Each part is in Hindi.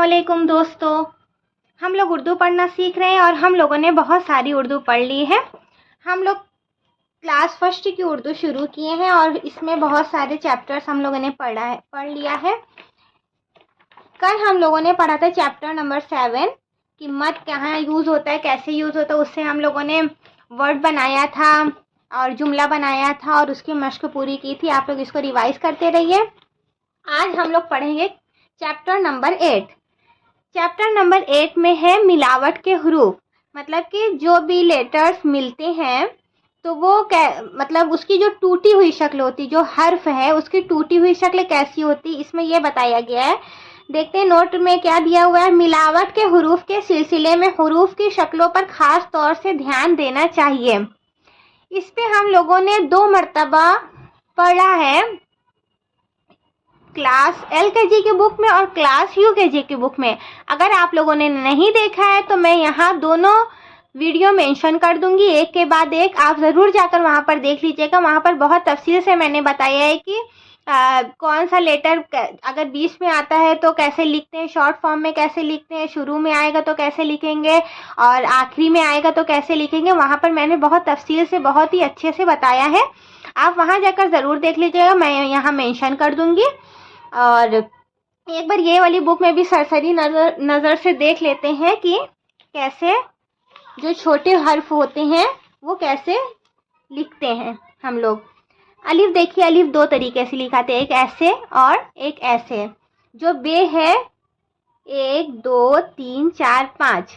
वालेकुम दोस्तों, हम लोग उर्दू पढ़ना सीख रहे हैं और हम लोगों ने बहुत सारी उर्दू पढ़ ली है। हम लोग क्लास फर्स्ट की उर्दू शुरू किए हैं और इसमें बहुत सारे चैप्टर्स हम लोगों ने पढ़ लिया है। कल हम लोगों ने पढ़ा था चैप्टर नंबर 7 कि मत कहाँ यूज़ होता है, कैसे यूज़ होता है। उससे हम लोगों ने वर्ड बनाया था और जुमला बनाया था और उसकी मश्क पूरी की थी। आप लोग इसको रिवाइज करते रहिए। आज हम लोग पढ़ेंगे चैप्टर नंबर 8। चैप्टर नंबर 8 में है मिलावट के हरूफ, मतलब कि जो भी लेटर्स मिलते हैं तो वो मतलब उसकी जो टूटी हुई शक्ल होती, जो हर्फ है उसकी टूटी हुई शक्ल कैसी होती, इसमें यह बताया गया है। देखते हैं नोट में क्या दिया हुआ है। मिलावट के हरूफ के सिलसिले में हरूफ की शक्लों पर खास तौर से ध्यान देना चाहिए। इस पे हम लोगों ने 2 मरतबा पढ़ा है, क्लास LKG की बुक में और क्लास UKG की बुक में। अगर आप लोगों ने नहीं देखा है तो मैं यहाँ दोनों वीडियो मेंशन कर दूंगी, एक के बाद एक। आप ज़रूर जाकर वहाँ पर देख लीजिएगा। वहाँ पर बहुत तफसील से मैंने बताया है कि कौन सा लेटर अगर बीच में आता है तो कैसे लिखते हैं, शॉर्ट फॉर्म में कैसे लिखते हैं, शुरू में आएगा तो कैसे लिखेंगे और आखिरी में आएगा तो कैसे लिखेंगे। वहाँ पर मैंने बहुत तफसील से, बहुत ही अच्छे से बताया है। आप वहाँ जाकर ज़रूर देख लीजिएगा, मैं यहाँ मेंशन कर दूँगी। और एक बार ये वाली बुक में भी सरसरी नज़र से देख लेते हैं कि कैसे जो छोटे हर्फ होते हैं वो कैसे लिखते हैं हम लोग। अलिफ देखिए, अलिफ 2 तरीके से लिखाते हैं, एक ऐसे और एक ऐसे। जो बे है 1 2 3 4 5,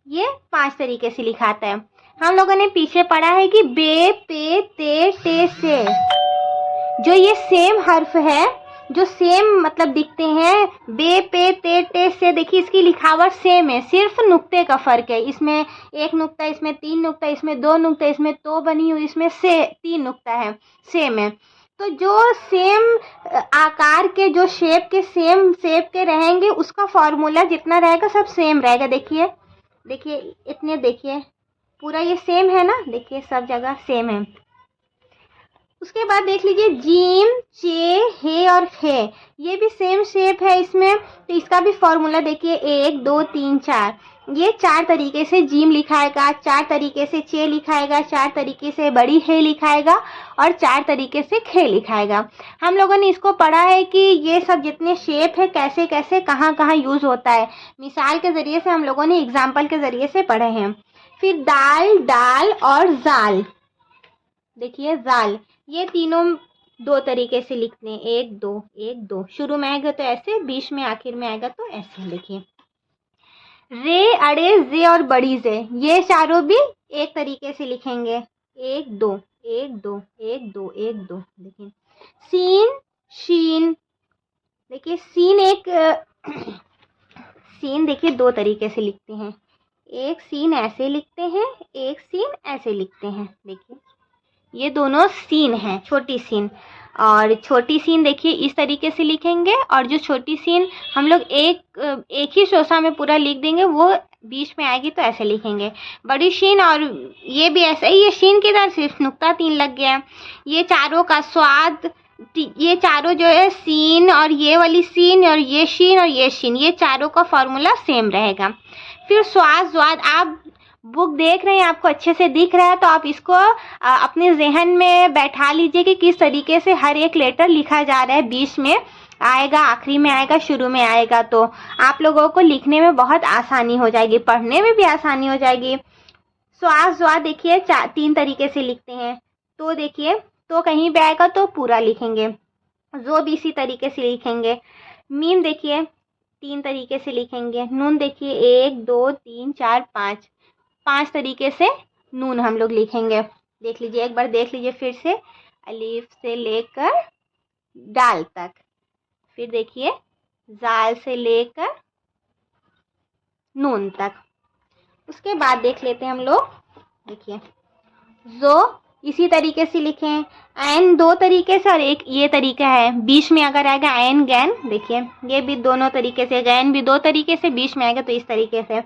ये 5 तरीके से लिखाता है। हम लोगों ने पीछे पढ़ा है कि बे पे ते टे से, जो ये सेम हर्फ है, जो सेम मतलब दिखते हैं, बे पे ते टे से, देखिए इसकी लिखावट सेम है, सिर्फ नुक्ते का फ़र्क है। इसमें 1 नुक्ता, इसमें 3 नुक्ता, इसमें 2 नुक्ता, इसमें तो बनी हुई, इसमें से 3 नुक्ता है, सेम है। तो जो सेम आकार के, जो शेप के, सेम शेप के रहेंगे, उसका फॉर्मूला जितना रहेगा सब सेम रहेगा। देखिए देखिए इतने, देखिए पूरा ये सेम है ना, देखिए सब जगह सेम है। उसके बाद देख लीजिए जीम, चे, हे और खे, ये भी सेम शेप है इसमें, तो इसका भी फॉर्मूला देखिए 1 2 3 4। ये 4 तरीके से जीम लिखाएगा, 4 तरीके से चे लिखाएगा, 4 तरीके से बड़ी हे लिखाएगा और 4 तरीके से खे लिखाएगा। हम लोगों ने इसको पढ़ा है कि ये सब जितने शेप है कैसे कैसे कहाँ कहाँ यूज़ होता है। मिसाल के ज़रिए से हम लोगों ने, एग्जाम्पल के ज़रिए से पढ़े हैं। फिर दाल, डाल और जाल, देखिए जाल, ये तीनों 2 तरीके से लिखते हैं, 1 2 1 2। शुरू में आएगा तो ऐसे, बीच में आखिर में आएगा तो ऐसे। देखिए रे, अड़े, जे और बड़ी जे, ये चारों भी एक तरीके से लिखेंगे, 1 2 1 2 1 2 1 2। देखिए सीन, शीन, देखिए सीन एक सीन देखिए 2 तरीके से लिखते हैं, एक सीन ऐसे लिखते हैं, एक सीन ऐसे लिखते हैं। देखिए ये दोनों सीन हैं, छोटी सीन और छोटी सीन देखिए इस तरीके से लिखेंगे, और जो छोटी सीन हम लोग एक ही शोसा में पूरा लिख देंगे, वो बीच में आएगी तो ऐसे लिखेंगे। बड़ी शीन, और ये भी ऐसा ही, ये शीन की तरह सिर्फ नुक्ता 3 लग गया। ये चारों का स्वाद, ये चारों जो है सीन और ये वाली सीन और ये शीन और ये शीन, ये चारों का फॉर्मूला सेम रहेगा। फिर स्वाद, स्वाद, आप बुक देख रहे हैं, आपको अच्छे से दिख रहा है तो आप इसको अपने जहन में बैठा लीजिए कि किस तरीके से हर एक लेटर लिखा जा रहा है, बीच में आएगा, आखिरी में आएगा, शुरू में आएगा, तो आप लोगों को लिखने में बहुत आसानी हो जाएगी, पढ़ने में भी आसानी हो जाएगी। स्वाद, स्वाद देखिए 3 तरीके से लिखते हैं। तो देखिए तो कहीं भी आएगा तो पूरा लिखेंगे, जो भी इसी तरीके से लिखेंगे। मीम देखिए 3 तरीके से लिखेंगे। नून देखिए 1 2 3 4 5 तरीके से नून हम लोग लिखेंगे। देख लीजिए, एक बार देख लीजिए फिर से, अलीफ से लेकर दाल तक। फिर देखिए जाल से लेकर नून तक। उसके बाद देख लेते हैं हम लोग, देखिए जो इसी तरीके से लिखें। ऐन 2 तरीके से और एक ये तरीका है, बीच में अगर आएगा ऐन गैन, देखिए ये भी दोनों तरीके से, गैन भी 2 तरीके से, बीच में आएगा तो इस तरीके से।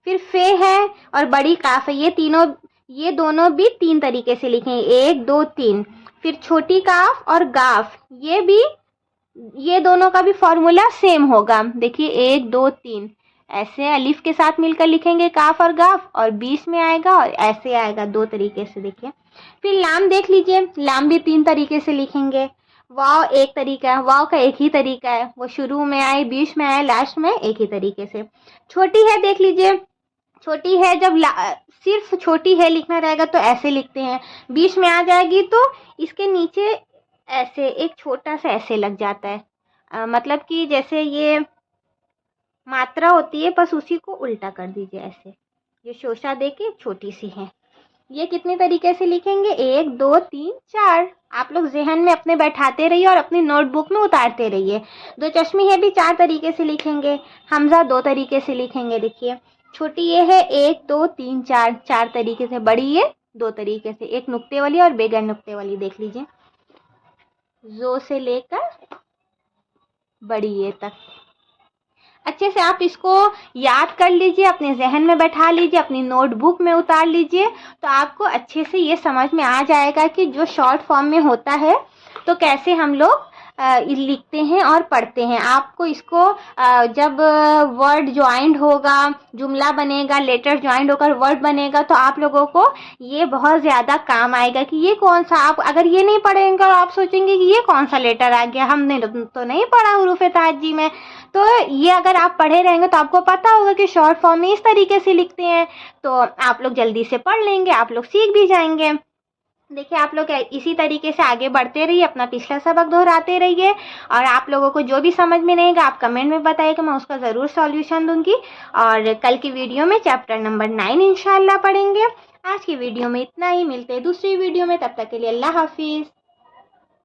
फिर फे है और बड़ी काफ है, ये दोनों भी 3 तरीके से लिखें, 1 2 3। फिर छोटी काफ और गाफ, ये भी ये दोनों का भी फॉर्मूला सेम होगा। देखिए 1 2 3 ऐसे अलिफ के साथ मिलकर लिखेंगे काफ और गाफ, और बीच में आएगा और ऐसे आएगा, 2 तरीके से। देखिए फिर लाम देख लीजिए, लाम भी 3 तरीके से लिखेंगे। वाव एक तरीका है, वाव का एक ही तरीका है, वो शुरू में आए, बीच में आए, लास्ट में, एक ही तरीके से। छोटी है देख लीजिए, छोटी है जब सिर्फ छोटी है लिखना रहेगा तो ऐसे लिखते हैं, बीच में आ जाएगी तो इसके नीचे ऐसे एक छोटा सा ऐसे लग जाता है। मतलब कि जैसे ये मात्रा होती है, बस उसी को उल्टा कर दीजिए ऐसे। ये शोशा दे के छोटी सी है। ये कितने तरीके से लिखेंगे, 1 2 3 4। आप लोग जहन में अपने बैठाते रहिए और अपनी नोटबुक में उतारते रहिए। दो चश्मी है भी 4 तरीके से लिखेंगे, हमजा 2 तरीके से लिखेंगे। देखिए छोटी ये है 1 2 3 4, 4 तरीके से। बड़ी ये 2 तरीके से, एक नुक्ते वाली और बेगैर नुक्ते वाली। देख लीजिए जो से लेकर बड़ी ये तक। अच्छे से आप इसको याद कर लीजिए, अपने जहन में बैठा लीजिए, अपनी नोटबुक में उतार लीजिए, तो आपको अच्छे से ये समझ में आ जाएगा कि जो शॉर्ट फॉर्म में होता है तो कैसे हम लोग लिखते हैं और पढ़ते हैं। आपको इसको जब वर्ड ज्वाइंट होगा, जुमला बनेगा, लेटर ज्वाइंट होकर वर्ड बनेगा, तो आप लोगों को ये बहुत ज़्यादा काम आएगा कि ये कौन सा। आप अगर ये नहीं पढ़ेंगे और आप सोचेंगे कि ये कौन सा लेटर आ गया, हमने तो नहीं पढ़ा हुरूफ़े ताजी में, तो ये अगर आप पढ़े रहेंगे तो आपको पता होगा कि शॉर्ट फॉर्म में इस तरीके से लिखते हैं, तो आप लोग जल्दी से पढ़ लेंगे, आप लोग सीख भी जाएंगे। देखिए आप लोग इसी तरीके से आगे बढ़ते रहिए, अपना पिछला सबक दोहराते रहिए, और आप लोगों को जो भी समझ में नहीं आएगा आप कमेंट में बताइएगा, मैं उसका ज़रूर सॉल्यूशन दूंगी। और कल की वीडियो में चैप्टर नंबर 9 इंशाल्लाह पढ़ेंगे। आज की वीडियो में इतना ही, मिलते हैं दूसरी वीडियो में, तब तक के लिए अल्लाह हाफिज़।